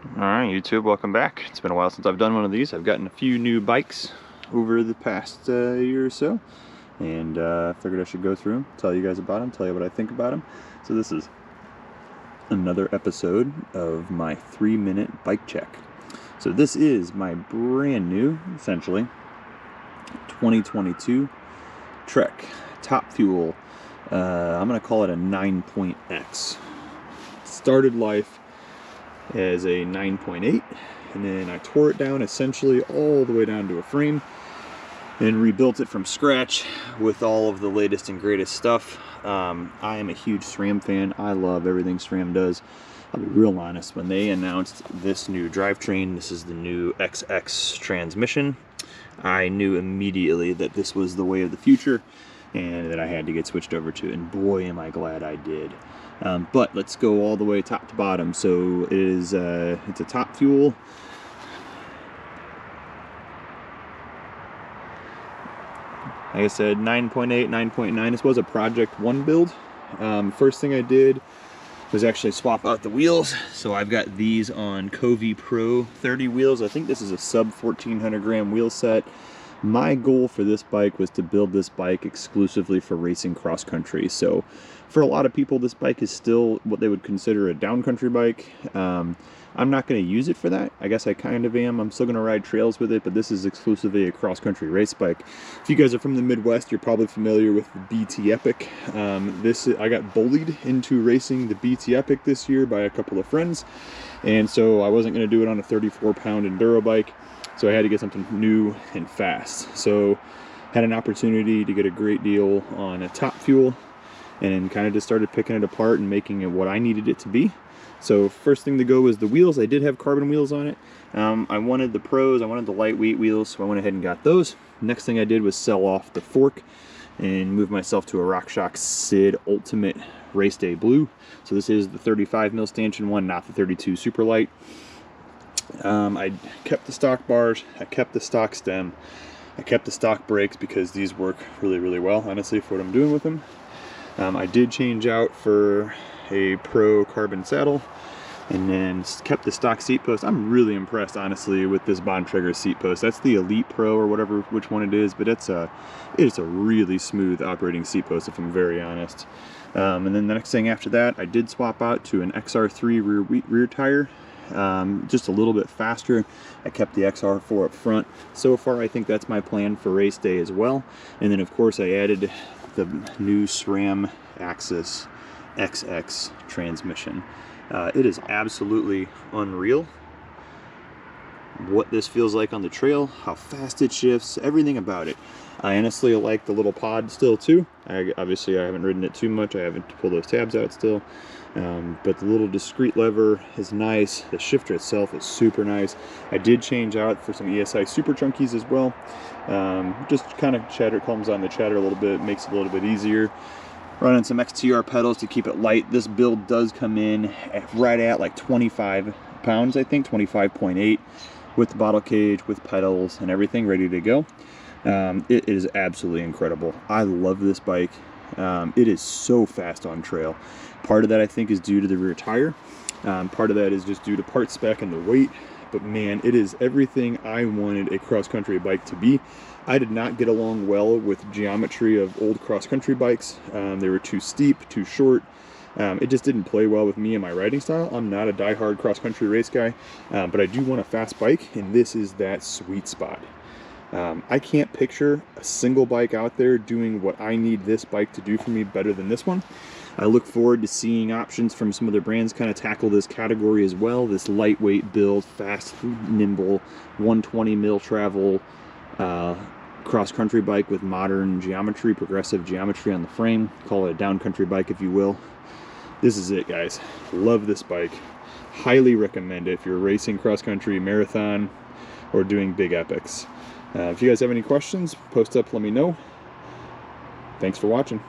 Alright YouTube, welcome back. It's been a while since I've done one of these. I've gotten a few new bikes over the past year or so, and figured I should go through them, tell you guys about them, tell you what I think about them. So this is another episode of my 3-minute bike check. So this is my brand new, essentially, 2022 Trek Top Fuel. I'm going to call it a 9.X. Started life as a 9.8, and then I tore it down essentially all the way down to a frame and rebuilt it from scratch with all of the latest and greatest stuff. I am a huge SRAM fan. I love everything SRAM does. I'll be real honest, when they announced this new drivetrain, this is the new XX transmission, I knew immediately that this was the way of the future and that I had to get switched over to it, and boy am I glad I did. But let's go all the way top to bottom. So it is it's a Top Fuel. Like I said, 9.8, 9.9. This was a Project 1 build. First thing I did was actually swap out the wheels. So I've got these on Kovee Pro 30 wheels. I think this is a sub 1400 gram wheel set. My goal for this bike was to build this bike exclusively for racing cross country. So for a lot of people, this bike is still what they would consider a downcountry bike. I'm not going to use it for that. I guess I kind of am. I'm still going to ride trails with it, but this is exclusively a cross-country race bike. If you guys are from the Midwest, you're probably familiar with the BT Epic. I got bullied into racing the BT Epic this year by a couple of friends, and so I wasn't going to do it on a 34-pound enduro bike, so I had to get something new and fast. So had an opportunity to get a great deal on a Top Fuel, and kind of just started picking it apart and making it what I needed it to be. So first thing to go was the wheels. I did have carbon wheels on it. I wanted the Pros, I wanted the lightweight wheels, so I went ahead and got those. Next thing I did was sell off the fork and move myself to a Rockshox Sid Ultimate Race Day Blue. So this is the 35 mil stanchion one, not the 32 super light. I kept the stock bars, I kept the stock stem, I kept the stock brakes because these work really, really well, honestly, for what I'm doing with them. I did change out for a Pro carbon saddle, and then kept the stock seat post. I'm really impressed, honestly, with this Bontrager seat post. That's the Elite Pro or whatever, which one it is, but it's a really smooth operating seat post, if I'm very honest. And then the next thing after that, I did swap out to an XR3 rear tire, just a little bit faster. I kept the XR4 up front. So far, I think that's my plan for race day as well. And then, of course, I added the new SRAM Axis XX transmission. It is absolutely unreal what this feels like on the trail, how fast it shifts, everything about it. I honestly like the little pod still too. Obviously I haven't ridden it too much, I haven't pulled those tabs out still, but the little discrete lever is nice. The shifter itself is super nice. I did change out for some ESI super chunkies as well. Just kind of calms down the chatter a little bit, makes it a little bit easier. Running some XTR pedals to keep it light. This build does come in right at like 25 pounds, I think, 25.8, with the bottle cage, with pedals and everything ready to go. It is absolutely incredible. I love this bike. It is so fast on trail. Part of that, I think, is due to the rear tire. Part of that is just due to part spec and the weight. But man, it is everything I wanted a cross-country bike to be. I did not get along well with geometry of old cross-country bikes. They were too steep, too short. It just didn't play well with me and my riding style. I'm not a die-hard cross-country race guy, but I do want a fast bike, and this is that sweet spot. I can't picture a single bike out there doing what I need this bike to do for me better than this one. I look forward to seeing options from some other brands kind of tackle this category as well. This lightweight build, fast, nimble, 120 mil travel, cross-country bike with modern geometry, progressive geometry on the frame. Call it a downcountry bike if you will. This is it, guys. Love this bike. Highly recommend it if you're racing cross-country, marathon, or doing big epics. If you guys have any questions, post up, let me know. Thanks for watching.